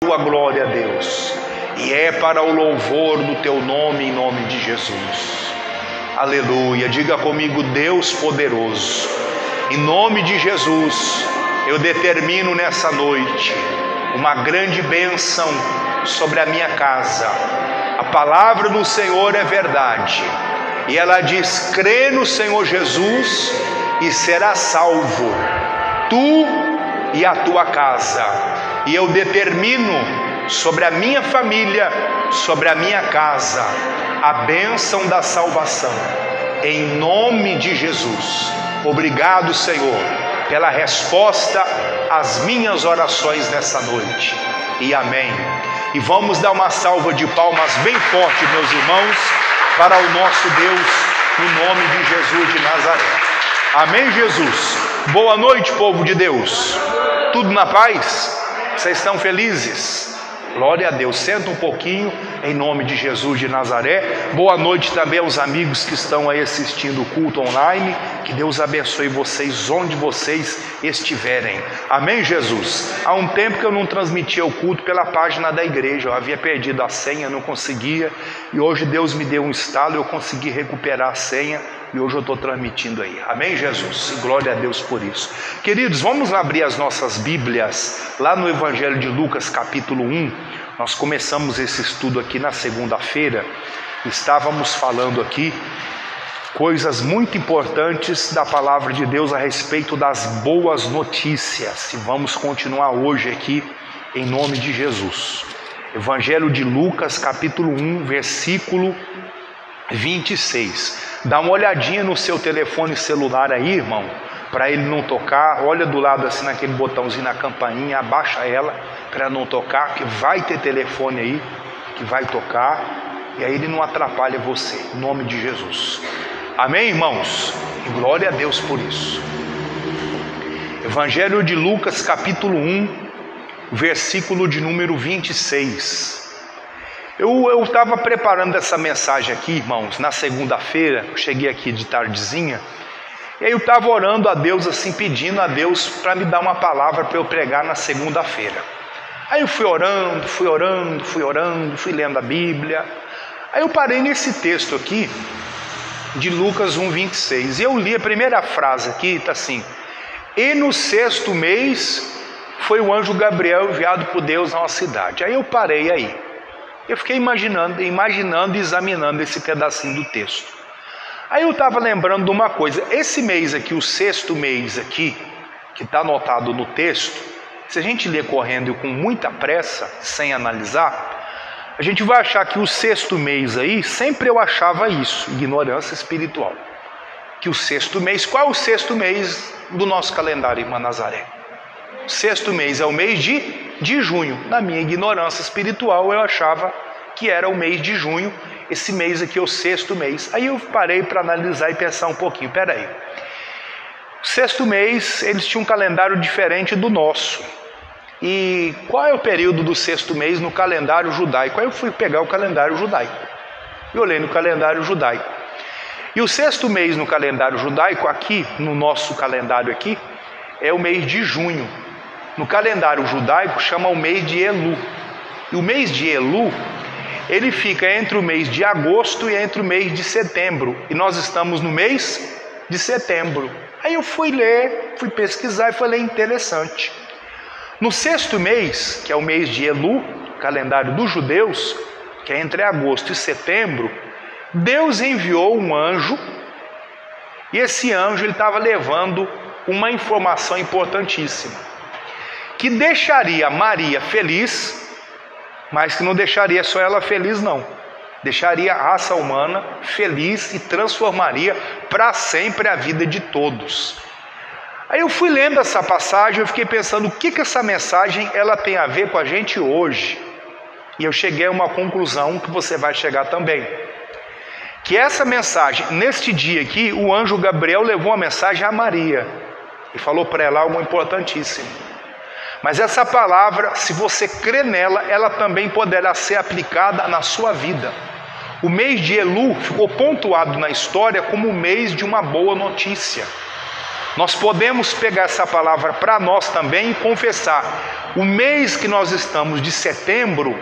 tua glória, Deus, e é para o louvor do teu nome, em nome de Jesus. Aleluia. Diga comigo: Deus poderoso, em nome de Jesus, eu determino nessa noite uma grande bênção sobre a minha casa. A palavra do Senhor é verdade, e ela diz: crê no Senhor Jesus e serás salvo, tu e a tua casa. E eu determino sobre a minha família, sobre a minha casa, a bênção da salvação, em nome de Jesus. Obrigado, Senhor, pela resposta às minhas orações nessa noite, e amém. E vamos dar uma salva de palmas bem forte, meus irmãos, para o nosso Deus, no nome de Jesus de Nazaré. Amém, Jesus? Boa noite, povo de Deus. Tudo na paz? Vocês estão felizes? Glória a Deus. Senta um pouquinho, em nome de Jesus de Nazaré. Boa noite também aos amigos que estão aí assistindo o culto online. Que Deus abençoe vocês onde vocês estiverem. Amém, Jesus? Há um tempo que eu não transmitia o culto pela página da igreja. Eu havia perdido a senha, não conseguia. E hoje Deus me deu um estalo, eu consegui recuperar a senha. E hoje eu estou transmitindo aí. Amém, Jesus? E glória a Deus por isso. Queridos, vamos abrir as nossas Bíblias lá no Evangelho de Lucas, capítulo 1. Nós começamos esse estudo aqui na segunda-feira. Estávamos falando aqui coisas muito importantes da palavra de Deus a respeito das boas notícias. E vamos continuar hoje aqui em nome de Jesus. Evangelho de Lucas, capítulo 1, versículo 26. Dá uma olhadinha no seu telefone celular aí, irmão, para ele não tocar. Olha do lado assim naquele botãozinho na campainha, abaixa ela para não tocar, que vai ter telefone aí que vai tocar, e aí ele não atrapalha você, em nome de Jesus. Amém, irmãos? E glória a Deus por isso. Evangelho de Lucas, capítulo 1, versículo de número 26. Eu estava preparando essa mensagem aqui, irmãos, na segunda-feira. Cheguei aqui de tardezinha, e aí eu estava orando a Deus assim, pedindo a Deus para me dar uma palavra para eu pregar na segunda-feira. Aí eu fui orando, fui lendo a Bíblia. Aí eu parei nesse texto aqui de Lucas 1:26, e eu li a primeira frase aqui, está assim: e no 6º mês foi o anjo Gabriel enviado por Deus a uma cidade. Aí eu parei aí. Eu fiquei imaginando e examinando esse pedacinho do texto. Aí eu estava lembrando de uma coisa. Esse mês aqui, o 6º mês aqui, que está anotado no texto, se a gente ler correndo e com muita pressa, sem analisar, a gente vai achar que o 6º mês aí, sempre eu achava isso, ignorância espiritual. Que o 6º mês, qual é o 6º mês do nosso calendário, irmã Nazaré? O 6º mês é o mês de junho. Na minha ignorância espiritual, eu achava que era o mês de junho. Esse mês aqui é o 6º mês. Aí eu parei para analisar e pensar um pouquinho. Peraí, o 6º mês, eles tinham um calendário diferente do nosso. E qual é o período do 6º mês no calendário judaico? Aí eu fui pegar o calendário judaico e olhei no calendário judaico. E o 6º mês no calendário judaico, aqui, no nosso calendário aqui, é o mês de junho. No calendário judaico chama o mês de Elu. E o mês de Elu, ele fica entre o mês de agosto e entre o mês de setembro. E nós estamos no mês de setembro. Aí eu fui ler, fui pesquisar e falei: interessante. No 6º mês, que é o mês de Elu, calendário dos judeus, que é entre agosto e setembro, Deus enviou um anjo. E esse anjo ele estava levando uma informação importantíssima, que deixaria Maria feliz, mas que não deixaria só ela feliz não, deixaria a raça humana feliz e transformaria para sempre a vida de todos. Aí eu fui lendo essa passagem, eu fiquei pensando o que essa mensagem ela tem a ver com a gente hoje, e eu cheguei a uma conclusão que você vai chegar também, que essa mensagem, neste dia aqui, o anjo Gabriel levou uma mensagem a Maria e falou para ela algo importantíssimo. Mas essa palavra, se você crê nela, ela também poderá ser aplicada na sua vida. O mês de Elu ficou pontuado na história como o mês de uma boa notícia. Nós podemos pegar essa palavra para nós também e confessar. O mês que nós estamos de setembro,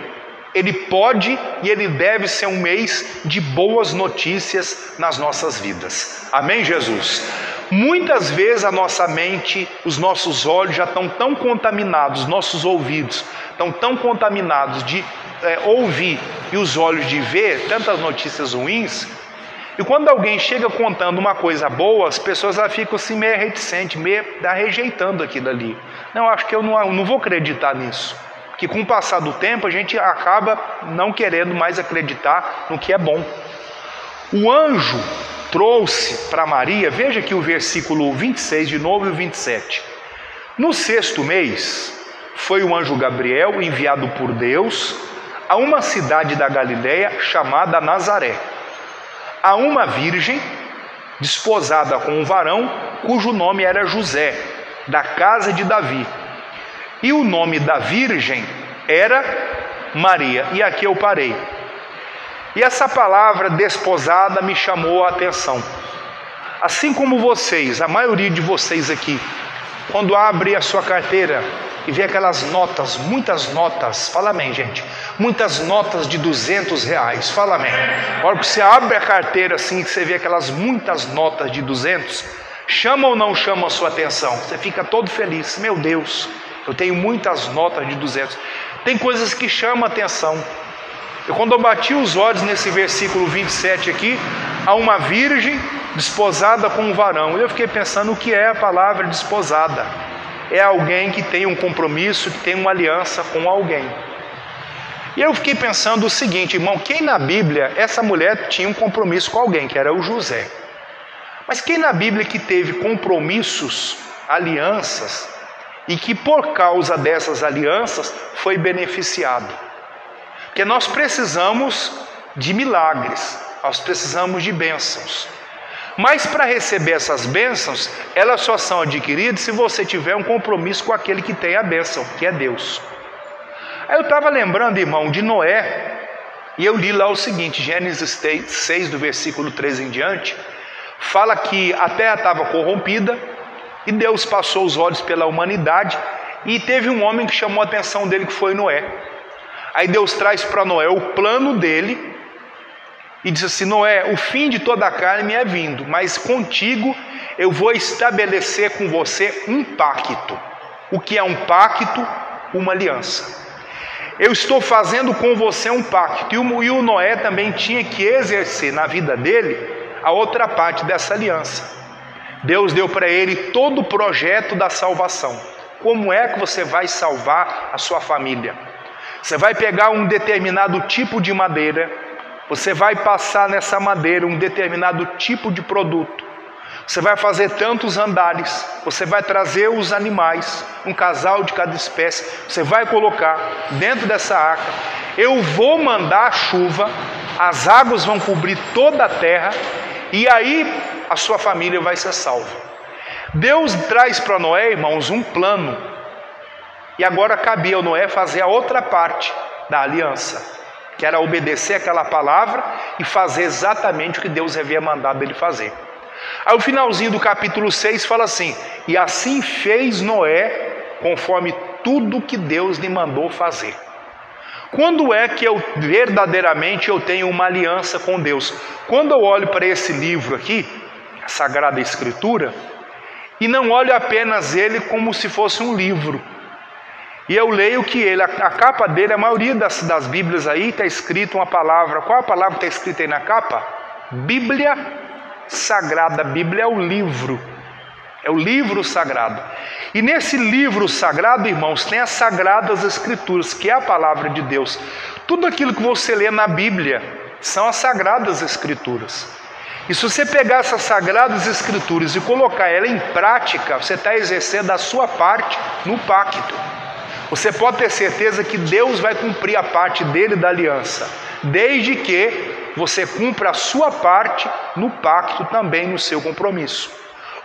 ele pode e ele deve ser um mês de boas notícias nas nossas vidas. Amém, Jesus? Muitas vezes a nossa mente, os nossos olhos já estão tão contaminados, os nossos ouvidos estão tão contaminados de ouvir e os olhos de ver tantas notícias ruins. E quando alguém chega contando uma coisa boa, as pessoas já ficam assim meio reticentes, meio rejeitando aquilo ali. Não, acho que eu não vou acreditar nisso. Porque com o passar do tempo a gente acaba não querendo mais acreditar no que é bom. O anjo trouxe para Maria, veja aqui o versículo 26 de novo e o 27. No 6º mês, foi o anjo Gabriel enviado por Deus a uma cidade da Galileia chamada Nazaré, a uma virgem desposada com um varão cujo nome era José, da casa de Davi. E o nome da virgem era Maria. E aqui eu parei. E essa palavra desposada me chamou a atenção. Assim como vocês, a maioria de vocês aqui, quando abre a sua carteira e vê aquelas notas, muitas notas, fala amém, gente, muitas notas de R$200, fala amém. A hora que você abre a carteira assim, que você vê aquelas muitas notas de 200, chama ou não chama a sua atenção? Você fica todo feliz, meu Deus, eu tenho muitas notas de 200. Tem coisas que chamam a atenção. Quando eu bati os olhos nesse versículo 27 aqui, há uma virgem desposada com um varão. Eu fiquei pensando o que é a palavra desposada. É alguém que tem um compromisso, que tem uma aliança com alguém. E eu fiquei pensando o seguinte, irmão, quem na Bíblia, essa mulher tinha um compromisso com alguém, que era o José. Mas quem na Bíblia que teve compromissos, alianças, e que por causa dessas alianças foi beneficiado? Porque nós precisamos de milagres, nós precisamos de bênçãos. Mas para receber essas bênçãos, elas só são adquiridas se você tiver um compromisso com aquele que tem a bênção, que é Deus. Aí eu estava lembrando, irmão, de Noé, e eu li lá o seguinte, Gênesis 6, do versículo 13 em diante, fala que a terra estava corrompida, e Deus passou os olhos pela humanidade, e teve um homem que chamou a atenção dele, que foi Noé. Aí Deus traz para Noé o plano dele, e diz assim, Noé, o fim de toda a carne me é vindo, mas contigo eu vou estabelecer com você um pacto. O que é um pacto? Uma aliança. Eu estou fazendo com você um pacto. E o Noé também tinha que exercer na vida dele a outra parte dessa aliança. Deus deu para ele todo o projeto da salvação. Como é que você vai salvar a sua família? Você vai pegar um determinado tipo de madeira, você vai passar nessa madeira um determinado tipo de produto. Você vai fazer tantos andares, você vai trazer os animais, um casal de cada espécie, você vai colocar dentro dessa arca. Eu vou mandar a chuva, as águas vão cobrir toda a terra e aí a sua família vai ser salva. Deus traz para Noé, irmãos, um plano. E agora cabia ao Noé fazer a outra parte da aliança, que era obedecer aquela palavra e fazer exatamente o que Deus havia mandado ele fazer. Aí o finalzinho do capítulo 6 fala assim, e assim fez Noé conforme tudo que Deus lhe mandou fazer. Quando é que eu verdadeiramente eu tenho uma aliança com Deus? Quando eu olho para esse livro aqui, a Sagrada Escritura, e não olho apenas ele como se fosse um livro, e eu leio que ele, a capa dele, a maioria das Bíblias aí está escrito uma palavra. Qual a palavra que está escrita aí na capa? Bíblia Sagrada. A Bíblia é o livro sagrado. E nesse livro sagrado, irmãos, tem as Sagradas Escrituras, que é a palavra de Deus. Tudo aquilo que você lê na Bíblia são as Sagradas Escrituras. E se você pegar essas Sagradas Escrituras e colocar ela em prática, você está exercendo a sua parte no pacto. Você pode ter certeza que Deus vai cumprir a parte dele da aliança, desde que você cumpra a sua parte no pacto também, no seu compromisso.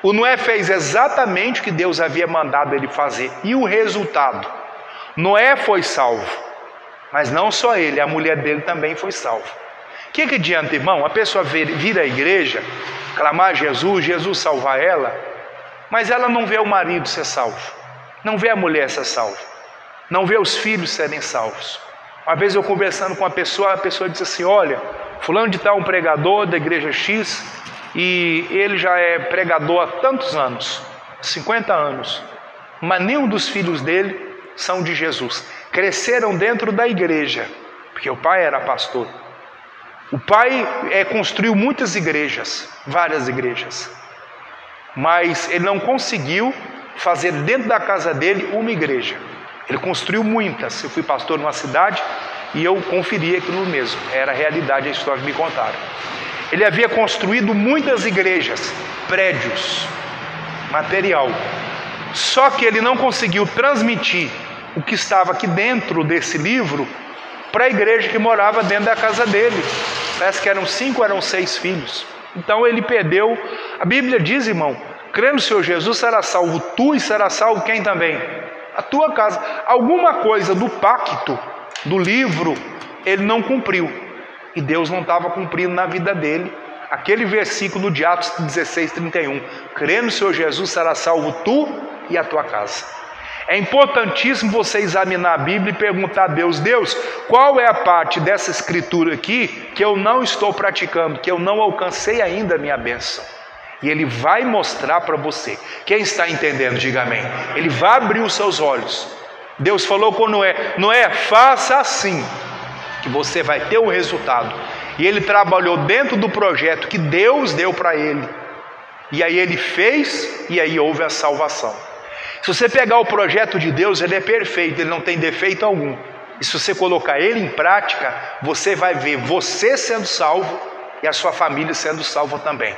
O Noé fez exatamente o que Deus havia mandado ele fazer. E o resultado? Noé foi salvo, mas não só ele, a mulher dele também foi salva. O que adianta, irmão? A pessoa vir à igreja, clamar a Jesus, Jesus salvar ela, mas ela não vê o marido ser salvo, não vê a mulher ser salva, não vê os filhos serem salvos. Uma vez eu conversando com a pessoa disse assim: olha, fulano de tal, um pregador da igreja X, e ele já é pregador há tantos anos, 50 anos, mas nenhum dos filhos dele são de Jesus. Cresceram dentro da igreja, porque o pai era pastor. O pai construiu muitas igrejas, várias igrejas, mas ele não conseguiu fazer dentro da casa dele uma igreja. Ele construiu muitas. Eu fui pastor numa cidade e eu conferi aquilo mesmo, era a realidade, a história que me contaram. Ele havia construído muitas igrejas, prédios, material, só que ele não conseguiu transmitir o que estava aqui dentro desse livro para a igreja que morava dentro da casa dele. Parece que eram 5 ou eram 6 filhos. Então ele perdeu. A Bíblia diz, irmão, crendo no Senhor Jesus será salvo tu e será salvo quem também? A tua casa. Alguma coisa do pacto, do livro, ele não cumpriu. E Deus não estava cumprindo na vida dele. Aquele versículo de Atos 16:31. Crendo no Senhor Jesus será salvo tu e a tua casa. É importantíssimo você examinar a Bíblia e perguntar a Deus: Deus, qual é a parte dessa escritura aqui que eu não estou praticando, que eu não alcancei ainda a minha bênção? E Ele vai mostrar para você. Quem está entendendo, diga amém. Ele vai abrir os seus olhos. Deus falou com Noé: Noé, faça assim, que você vai ter o resultado. E ele trabalhou dentro do projeto que Deus deu para ele. E aí ele fez, e aí houve a salvação. Se você pegar o projeto de Deus, ele é perfeito, ele não tem defeito algum. E se você colocar ele em prática, você vai ver você sendo salvo e a sua família sendo salva também.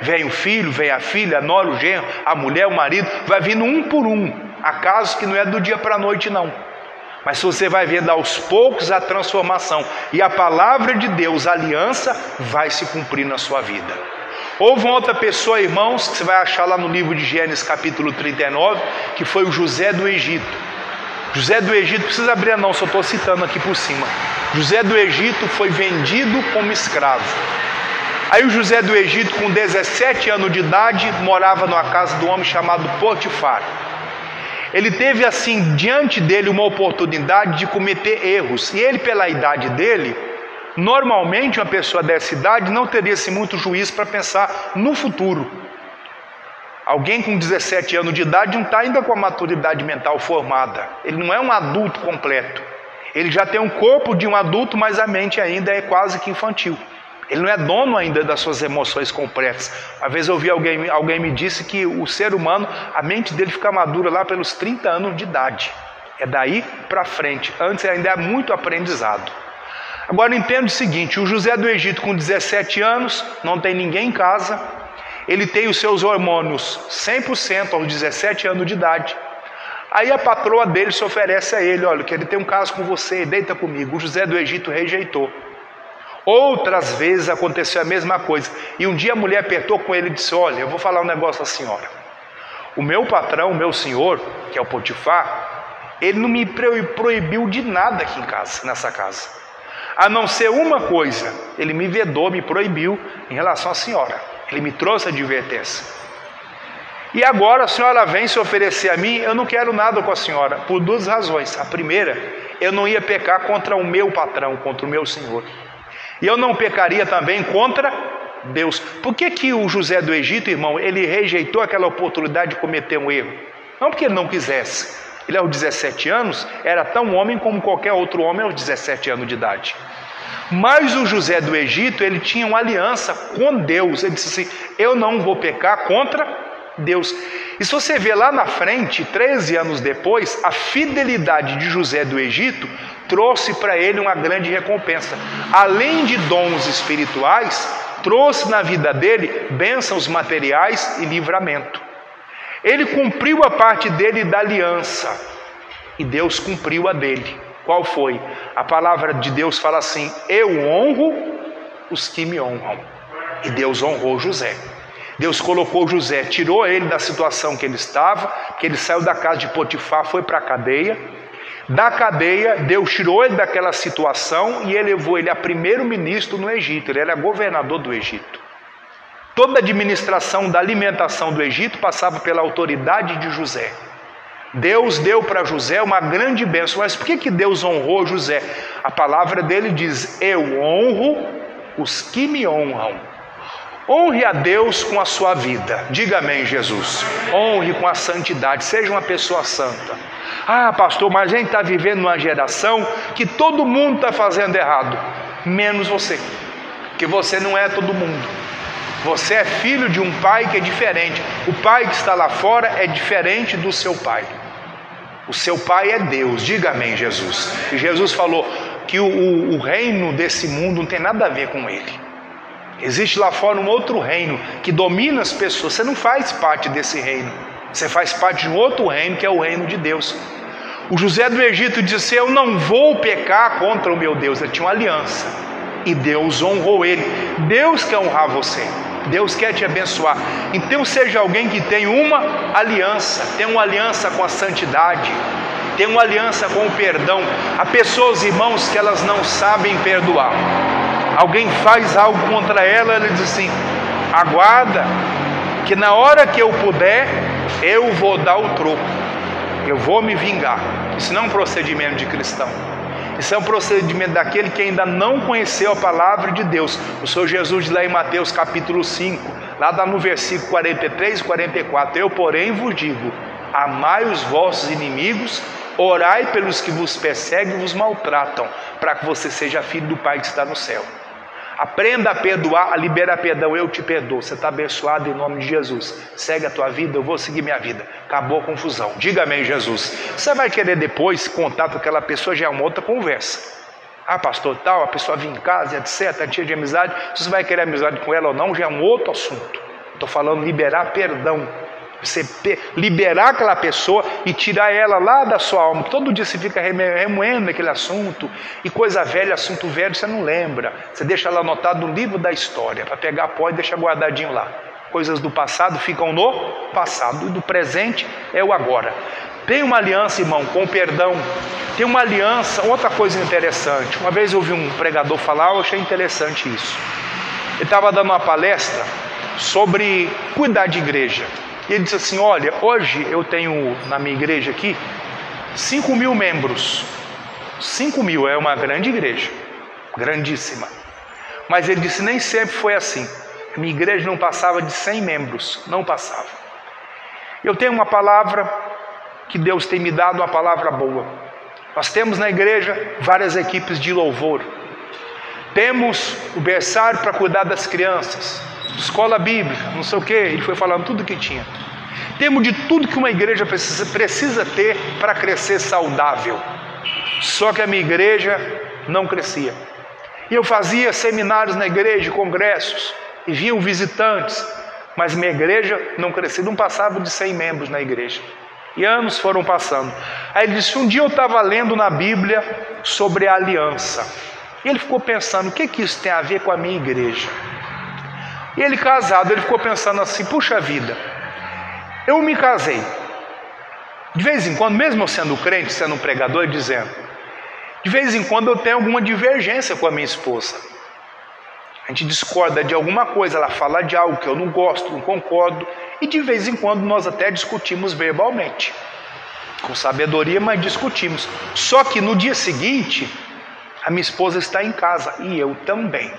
Vem o filho, vem a filha, a nora, o genro, a mulher, o marido, vai vindo um por um. Há casos que não é do dia para a noite não. Mas você vai vendo aos poucos a transformação. E a palavra de Deus, a aliança, vai se cumprir na sua vida. Houve uma outra pessoa, irmãos, que você vai achar lá no livro de Gênesis capítulo 39, que foi o José do Egito. José do Egito, não precisa abrir não, só estou citando aqui por cima. José do Egito foi vendido como escravo. Aí o José do Egito, com 17 anos de idade, morava numa casa do homem chamado Potifar. Ele teve assim, diante dele, uma oportunidade de cometer erros. E ele, pela idade dele, normalmente uma pessoa dessa idade não teria assim, muito juízo para pensar no futuro. Alguém com 17 anos de idade não está ainda com a maturidade mental formada. Ele não é um adulto completo. Ele já tem um corpo de um adulto, mas a mente ainda é quase que infantil. Ele não é dono ainda das suas emoções completas. Uma vez eu ouvi alguém me disse que o ser humano, a mente dele fica madura lá pelos 30 anos de idade. É daí para frente. Antes ainda é muito aprendizado. Agora entenda o seguinte: o José do Egito com 17 anos, não tem ninguém em casa, ele tem os seus hormônios 100% aos 17 anos de idade. Aí a patroa dele se oferece a ele: olha, que ele tem um caso com você, deita comigo. O José do Egito rejeitou. Outras vezes aconteceu a mesma coisa. E um dia a mulher apertou com ele e disse: olha, eu vou falar um negócio à senhora. O meu patrão, o meu senhor, que é o Potifar, ele não me proibiu de nada aqui em casa, nessa casa. A não ser uma coisa: ele me vedou, me proibiu em relação à senhora. Ele me trouxe a advertência. E agora a senhora vem se oferecer a mim, eu não quero nada com a senhora, por 2 razões. A primeira, eu não ia pecar contra o meu patrão, contra o meu senhor. E eu não pecaria também contra Deus. Por que o José do Egito, irmão, ele rejeitou aquela oportunidade de cometer um erro? Não porque ele não quisesse. Ele aos 17 anos era tão homem como qualquer outro homem aos 17 anos de idade. Mas o José do Egito, ele tinha uma aliança com Deus. Ele disse assim: eu não vou pecar contra Deus. E se você vê lá na frente, 13 anos depois, a fidelidade de José do Egito trouxe para ele uma grande recompensa. Além de dons espirituais, trouxe na vida dele bênçãos materiais e livramento. Ele cumpriu a parte dele da aliança e Deus cumpriu a dele. Qual foi? A palavra de Deus fala assim: eu honro os que me honram. E Deus honrou José. Deus colocou José, tirou ele da situação que ele estava, que ele saiu da casa de Potifar, foi para a cadeia. Da cadeia, Deus tirou ele daquela situação e elevou ele a primeiro-ministro no Egito. Ele era governador do Egito. Toda a administração da alimentação do Egito passava pela autoridade de José. Deus deu para José uma grande bênção. Mas por que Deus honrou José? A palavra dele diz: eu honro os que me honram. Honre a Deus com a sua vida. Diga amém, Jesus. Honre com a santidade. Seja uma pessoa santa. Ah, pastor, mas a gente está vivendo numa geração que todo mundo está fazendo errado, menos você. Porque você não é todo mundo. Você é filho de um pai que é diferente. O pai que está lá fora é diferente do seu pai. O seu pai é Deus. Diga amém, Jesus. E Jesus falou que o reino desse mundo não tem nada a ver com ele. Existe lá fora um outro reino que domina as pessoas. Você não faz parte desse reino. Você faz parte de um outro reino, que é o reino de Deus. O José do Egito disse: eu não vou pecar contra o meu Deus. Ele tinha uma aliança e Deus honrou ele. Deus quer honrar você. Deus quer te abençoar. Então seja alguém que tem uma aliança. Tem uma aliança com a santidade. Tem uma aliança com o perdão. Há pessoas, irmãos, que elas não sabem perdoar. Alguém faz algo contra ela, ela diz assim: aguarda, que na hora que eu puder, eu vou dar o troco, eu vou me vingar. Isso não é um procedimento de cristão. Isso é um procedimento daquele que ainda não conheceu a palavra de Deus. O Senhor Jesus diz lá em Mateus capítulo 5, lá no versículo 43 e 44: eu, porém, vos digo, amai os vossos inimigos, orai pelos que vos perseguem e vos maltratam, para que você seja filho do Pai que está no céu. Aprenda a perdoar, a liberar perdão. Eu te perdoo. Você está abençoado em nome de Jesus. Segue a tua vida, eu vou seguir minha vida. Acabou a confusão. Diga amém, Jesus. Você vai querer depois contar com aquela pessoa, já é uma outra conversa. Ah, pastor, tal, a pessoa vem em casa, etc., tia de amizade. Se você vai querer amizade com ela ou não, já é um outro assunto. Estou falando liberar perdão. Você liberar aquela pessoa e tirar ela lá da sua alma. Todo dia você fica remoendo aquele assunto, e coisa velha, assunto velho, você não lembra. Você deixa lá anotado no livro da história, para pegar pó e deixar guardadinho lá. Coisas do passado ficam no passado, e do presente é o agora. Tem uma aliança, irmão, com o perdão. Tem uma aliança, outra coisa interessante. Uma vez eu ouvi um pregador falar, eu achei interessante isso. Ele estava dando uma palestra sobre cuidar de igreja. E ele disse assim: olha, hoje eu tenho na minha igreja aqui 5.000 membros. 5.000 é uma grande igreja, grandíssima. Mas ele disse: nem sempre foi assim. A minha igreja não passava de 100 membros, não passava. Eu tenho uma palavra que Deus tem me dado, uma palavra boa. Nós temos na igreja várias equipes de louvor. Temos o berçário para cuidar das crianças, escola bíblica, não sei o que. Ele foi falando tudo que tinha. Temos de tudo que uma igreja precisa ter para crescer saudável. Só que a minha igreja não crescia. E eu fazia seminários na igreja, congressos, e vinham visitantes, mas minha igreja não crescia, não passava de 100 membros na igreja. E anos foram passando. Aí ele disse: um dia eu estava lendo na Bíblia sobre a aliança. E ele ficou pensando: o que isso tem a ver com a minha igreja? E ele casado, ele ficou pensando assim: puxa vida, eu me casei. De vez em quando, mesmo eu sendo crente, sendo um pregador, dizendo, de vez em quando eu tenho alguma divergência com a minha esposa. A gente discorda de alguma coisa, ela fala de algo que eu não gosto, não concordo, e de vez em quando nós até discutimos verbalmente, com sabedoria, mas discutimos. Só que no dia seguinte, a minha esposa está em casa, e eu também.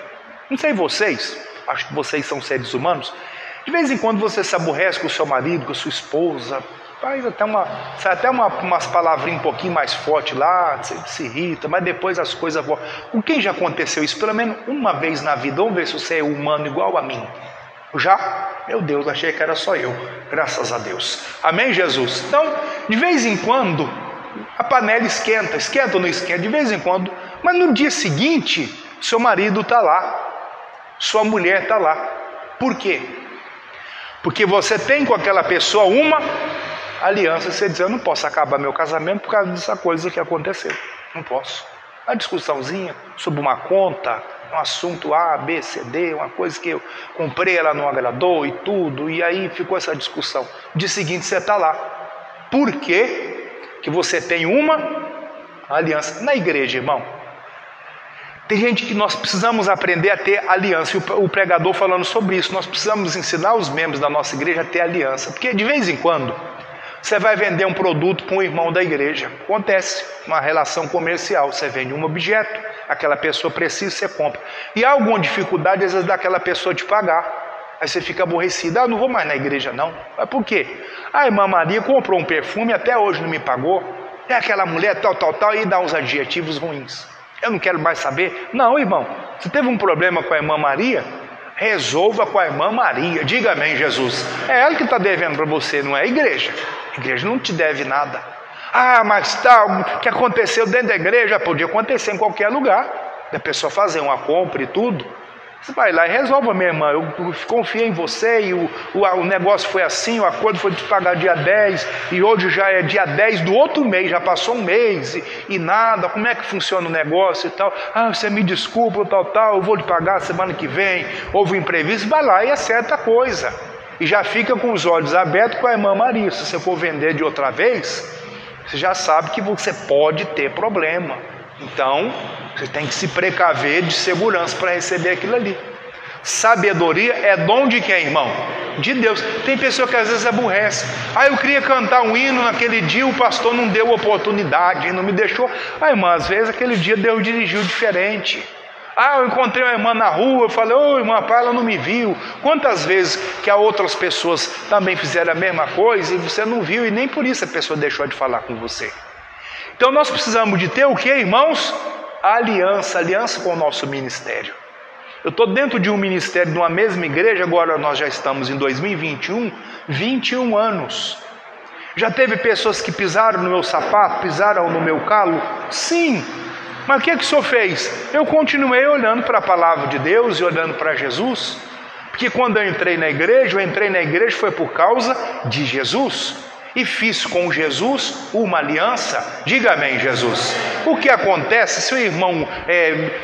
Não sei vocês, acho que vocês são seres humanos. De vez em quando você se aborrece com o seu marido, com a sua esposa, faz até umas palavrinhas um pouquinho mais fortes lá, você se irrita, mas depois as coisas vão. Com quem já aconteceu isso? Pelo menos uma vez na vida. Vamos ver se você é humano igual a mim. Já? Meu Deus, achei que era só eu. Graças a Deus. Amém, Jesus? Então, de vez em quando, a panela esquenta. Esquenta ou não esquenta? De vez em quando. Mas no dia seguinte, seu marido está lá. Sua mulher está lá. Por quê? Porque você tem com aquela pessoa uma aliança. Você diz: eu não posso acabar meu casamento por causa dessa coisa que aconteceu. Não posso. Uma discussãozinha sobre uma conta, um assunto A, B, C, D, uma coisa que eu comprei, ela não agradou e tudo, e aí ficou essa discussão. No dia seguinte você está lá. Por quê? Que você tem uma aliança. Na igreja, irmão, Tem gente que nós precisamos aprender a ter aliança, e o pregador falando sobre isso, nós precisamos ensinar os membros da nossa igreja a ter aliança, porque de vez em quando você vai vender um produto para um irmão da igreja, acontece uma relação comercial, você vende um objeto, aquela pessoa precisa, você compra, e há alguma dificuldade às vezes daquela pessoa te pagar, aí você fica aborrecido, não vou mais na igreja não, mas por quê? A irmã Maria comprou um perfume, até hoje não me pagou, é aquela mulher tal, e dá uns adjetivos ruins. Eu não quero mais saber. Não, irmão, se teve um problema com a irmã Maria, resolva com a irmã Maria. Diga amém, Jesus. É ela que está devendo para você, não é a igreja. A igreja não te deve nada. Ah, mas tal, o que aconteceu dentro da igreja podia acontecer em qualquer lugar. Da pessoa fazer uma compra e tudo. Você vai lá e resolve, minha irmã. Eu confiei em você e o negócio foi assim, o acordo foi de pagar dia 10 e hoje já é dia 10 do outro mês, já passou um mês e nada. Como é que funciona o negócio e tal? Ah, você me desculpa, tal, eu vou lhe pagar semana que vem. Houve um imprevisto, vai lá e acerta a coisa. E já fica com os olhos abertos com a irmã Maria. Se você for vender de outra vez, você já sabe que você pode ter problema. Então, você tem que se precaver de segurança para receber aquilo ali. Sabedoria é dom de quem, irmão? De Deus. Tem pessoa que às vezes aborrece. Ah, eu queria cantar um hino naquele dia, o pastor não deu oportunidade, não me deixou. Ah, irmã, às vezes aquele dia Deus dirigiu diferente. Ah, eu encontrei uma irmã na rua, eu falei, ô irmã, ela não me viu. Quantas vezes que a outras pessoas também fizeram a mesma coisa e você não viu e nem por isso a pessoa deixou de falar com você. Então nós precisamos de ter o que, irmãos? Aliança com o nosso ministério. Eu estou dentro de um ministério, de uma mesma igreja, agora nós já estamos em 2021, 21 anos. Já teve pessoas que pisaram no meu sapato, pisaram no meu calo? Sim. Mas o que o senhor fez? Eu continuei olhando para a palavra de Deus e olhando para Jesus. Porque quando eu entrei na igreja foi por causa de Jesus. E fiz com Jesus uma aliança. Diga amém, Jesus. O que acontece se o irmão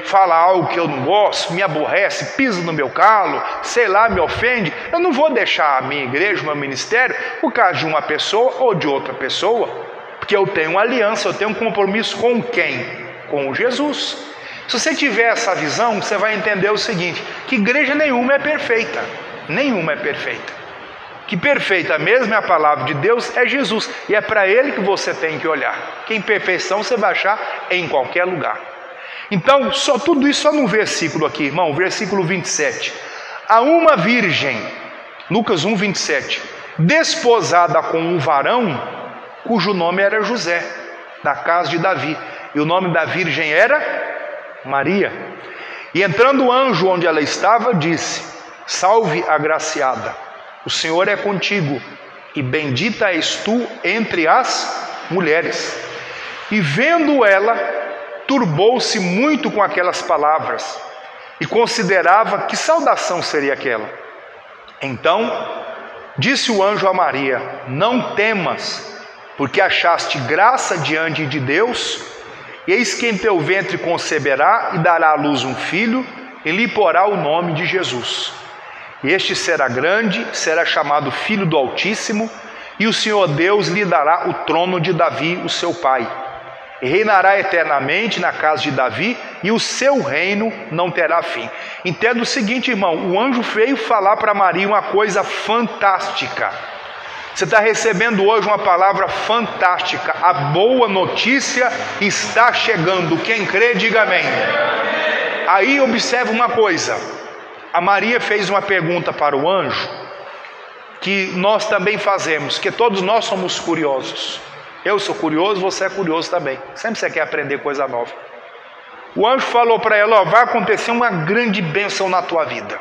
fala algo que eu não gosto, me aborrece, pisa no meu calo, sei lá, me ofende, eu não vou deixar a minha igreja, o meu ministério, por causa de uma pessoa ou de outra pessoa, porque eu tenho uma aliança, eu tenho um compromisso com quem? Com Jesus. Se você tiver essa visão, você vai entender o seguinte, que igreja nenhuma é perfeita, nenhuma é perfeita. Que perfeita mesmo é a palavra de Deus, é Jesus, e é para Ele que você tem que olhar, que imperfeição você vai achar em qualquer lugar. Então, tudo isso só num versículo aqui, irmão, versículo 27. A uma virgem, Lucas 1, 27, desposada com um varão, cujo nome era José, da casa de Davi, e o nome da virgem era Maria. E entrando o anjo onde ela estava, disse, salve agraciada, o Senhor é contigo, e bendita és tu entre as mulheres. E vendo ela, turbou-se muito com aquelas palavras, e considerava que saudação seria aquela. Então, disse o anjo a Maria, não temas, porque achaste graça diante de Deus, e eis que em teu ventre conceberá, e dará à luz um filho, e lhe porá o nome de Jesus. Este será grande, será chamado Filho do Altíssimo, e o Senhor Deus lhe dará o trono de Davi, o seu pai. E reinará eternamente na casa de Davi, e o seu reino não terá fim. Entenda o seguinte, irmão, o anjo veio falar para Maria uma coisa fantástica. Você está recebendo hoje uma palavra fantástica. A boa notícia está chegando. Quem crê, diga amém. Aí observa uma coisa. A Maria fez uma pergunta para o anjo, que nós também fazemos, que todos nós somos curiosos. Eu sou curioso, você é curioso também. Sempre você quer aprender coisa nova. O anjo falou para ela, vai acontecer uma grande bênção na tua vida.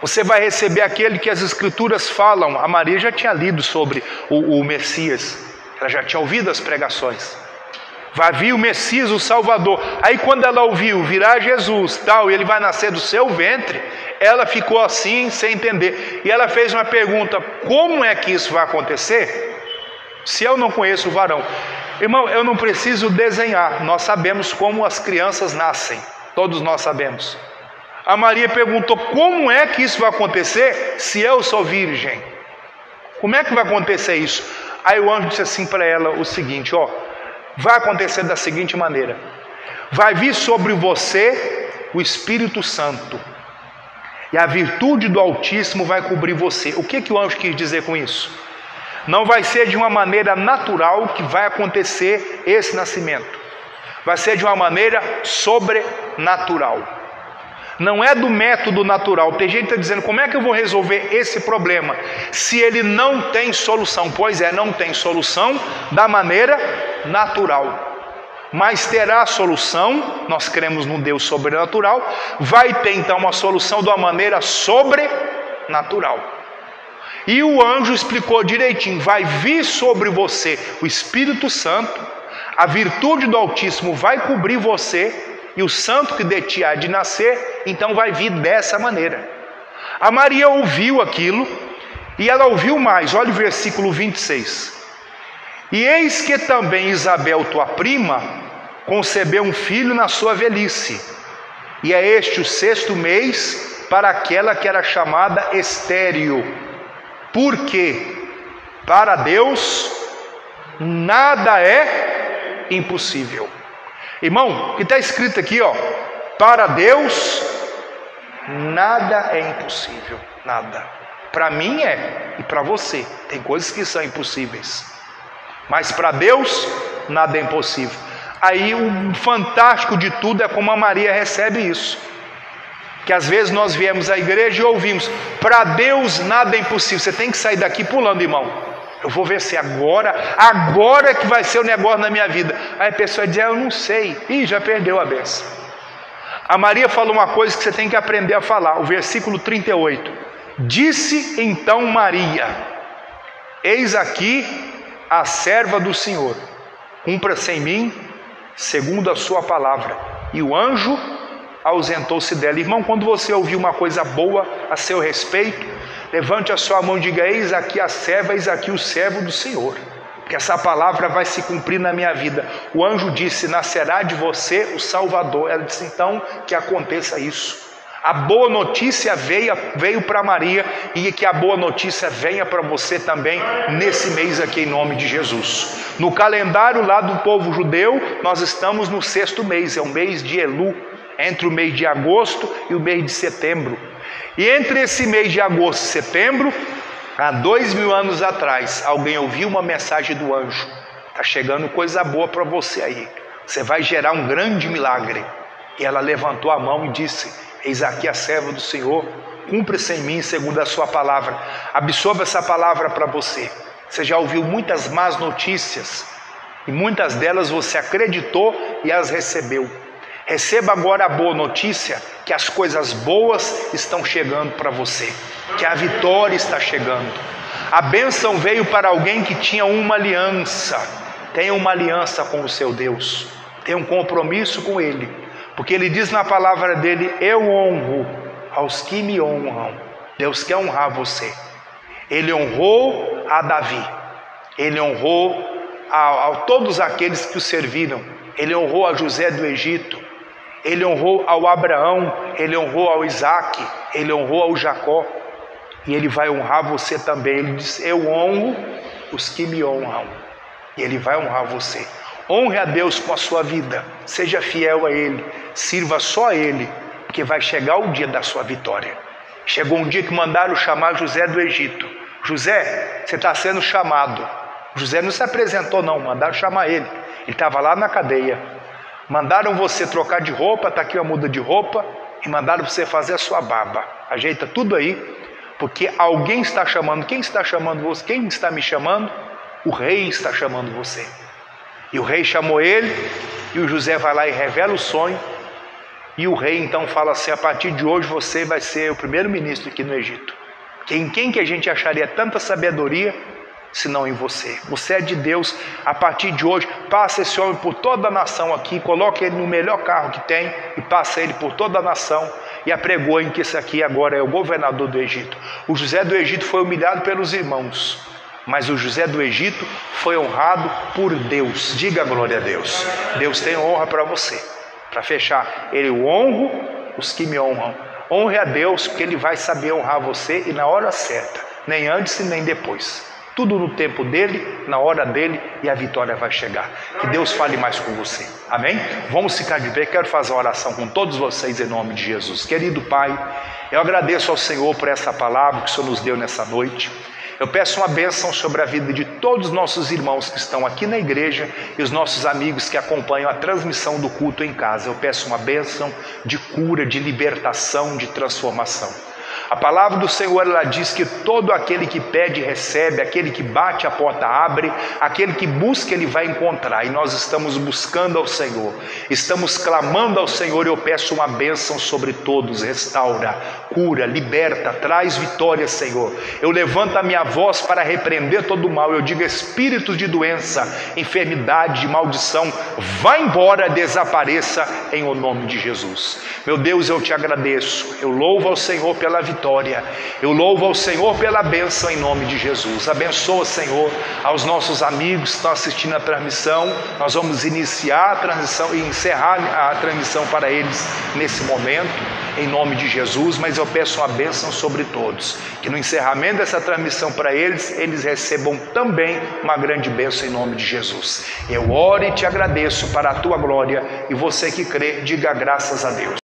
Você vai receber aquele que as escrituras falam. A Maria já tinha lido sobre o Messias, ela já tinha ouvido as pregações. Vai vir o Messias, o Salvador. Aí quando ela ouviu, virá Jesus, tal, e ele vai nascer do seu ventre, ela ficou assim, sem entender. E ela fez uma pergunta, como é que isso vai acontecer? Se eu não conheço o varão. Irmão, eu não preciso desenhar, nós sabemos como as crianças nascem, todos nós sabemos. A Maria perguntou, como é que isso vai acontecer se eu sou virgem? Como é que vai acontecer isso? Aí o anjo disse assim para ela o seguinte, vai acontecer da seguinte maneira, vai vir sobre você o Espírito Santo, e a virtude do Altíssimo vai cobrir você. O que o anjo quis dizer com isso? Não vai ser de uma maneira natural que vai acontecer esse nascimento, vai ser de uma maneira sobrenatural. Não é do método natural. Tem gente que está dizendo, como é que eu vou resolver esse problema se ele não tem solução? Pois é, não tem solução da maneira natural, mas terá solução. Nós cremos num Deus sobrenatural, vai ter então uma solução de uma maneira sobrenatural. E o anjo explicou direitinho, vai vir sobre você o Espírito Santo, a virtude do Altíssimo vai cobrir você, e o santo que de ti há de nascer, então vai vir dessa maneira. A Maria ouviu aquilo, e ela ouviu mais. Olha o versículo 26. E eis que também Isabel, tua prima, concebeu um filho na sua velhice, e é este o 6º mês para aquela que era chamada estéril, porque para Deus nada é impossível. Irmão, o que está escrito aqui, ó, para Deus nada é impossível, nada. Para mim é, e para você, tem coisas que são impossíveis, mas para Deus nada é impossível. Aí o fantástico de tudo é como a Maria recebe isso, que às vezes nós viemos à igreja e ouvimos, para Deus nada é impossível. Você tem que sair daqui pulando, irmão. Eu vou ver se agora que vai ser o negócio na minha vida. Aí a pessoa diz, eu não sei. Ih, já perdeu a bênção. A Maria falou uma coisa que você tem que aprender a falar. O versículo 38. Disse então Maria, eis aqui a serva do Senhor, cumpra-se em mim segundo a sua palavra. E o anjo ausentou-se dela. Irmão, quando você ouvir uma coisa boa a seu respeito, levante a sua mão e diga, eis aqui a serva, eis aqui o servo do Senhor, porque essa palavra vai se cumprir na minha vida. O anjo disse, nascerá de você o Salvador. Ela disse, então que aconteça isso. A boa notícia veio para Maria, e que a boa notícia venha para você também nesse mês aqui, em nome de Jesus. No calendário lá do povo judeu, nós estamos no 6º mês, é o mês de Elu, entre o mês de agosto e o mês de setembro. E entre esse mês de agosto e setembro, há 2000 anos atrás, alguém ouviu uma mensagem do anjo, está chegando coisa boa para você aí, você vai gerar um grande milagre. E ela levantou a mão e disse, eis aqui a serva do Senhor, cumpra-se em mim segundo a sua palavra. Absorva essa palavra para você. Você já ouviu muitas más notícias, e muitas delas você acreditou e as recebeu. Receba agora a boa notícia, que as coisas boas estão chegando para você, que a vitória está chegando. A bênção veio para alguém que tinha uma aliança. Tenha uma aliança com o seu Deus, tenha um compromisso com Ele, porque Ele diz na palavra dele, eu honro aos que me honram. Deus quer honrar você. Ele honrou a Davi, Ele honrou a todos aqueles que o serviram, Ele honrou a José do Egito, Ele honrou ao Abraão, Ele honrou ao Isaac, Ele honrou ao Jacó, e Ele vai honrar você também. Ele diz, eu honro os que me honram, e Ele vai honrar você. Honre a Deus com a sua vida, seja fiel a Ele, sirva só a Ele, porque vai chegar o dia da sua vitória. Chegou um dia que mandaram chamar José do Egito. José, você está sendo chamado. José não se apresentou não, mandaram chamar ele. Ele estava lá na cadeia. Mandaram você trocar de roupa, está aqui uma muda de roupa, e mandaram você fazer a sua barba. Ajeita tudo aí, porque alguém está chamando. Quem está chamando você? Quem está me chamando? O rei está chamando você. E o rei chamou ele, e o José vai lá e revela o sonho, e o rei então fala assim, a partir de hoje você vai ser o primeiro-ministro aqui no Egito. Em quem que a gente acharia tanta sabedoria, senão em você? Você é de Deus. A partir de hoje, passa esse homem por toda a nação aqui, coloque ele no melhor carro que tem, e passa ele por toda a nação, e apregoem que esse aqui agora é o governador do Egito. O José do Egito foi humilhado pelos irmãos, mas o José do Egito foi honrado por Deus. Diga glória a Deus. Deus tem honra para você. Para fechar, Ele honra os que me honram. Honre a Deus, porque Ele vai saber honrar você, e na hora certa, nem antes e nem depois. Tudo no tempo dele, na hora dele, e a vitória vai chegar. Que Deus fale mais com você. Amém? Vamos ficar de pé. Quero fazer uma oração com todos vocês em nome de Jesus. Querido Pai, eu agradeço ao Senhor por essa palavra que o Senhor nos deu nessa noite. Eu peço uma bênção sobre a vida de todos os nossos irmãos que estão aqui na igreja e os nossos amigos que acompanham a transmissão do culto em casa. Eu peço uma bênção de cura, de libertação, de transformação. A palavra do Senhor, ela diz que todo aquele que pede recebe, aquele que bate a porta abre, aquele que busca ele vai encontrar. E nós estamos buscando ao Senhor, estamos clamando ao Senhor. Eu peço uma bênção sobre todos, restaura, cura, liberta, traz vitória, Senhor. Eu levanto a minha voz para repreender todo o mal. Eu digo: espíritos de doença, enfermidade, de maldição, vá embora, desapareça em o nome de Jesus. Meu Deus, eu te agradeço, eu louvo ao Senhor pela vitória, eu louvo ao Senhor pela bênção em nome de Jesus. Abençoa, Senhor, aos nossos amigos que estão assistindo a transmissão. Nós vamos iniciar a transmissão e encerrar a transmissão para eles nesse momento, em nome de Jesus, mas eu peço uma bênção sobre todos, que no encerramento dessa transmissão para eles recebam também uma grande bênção em nome de Jesus. Eu oro e te agradeço para a tua glória, e você que crê, diga graças a Deus.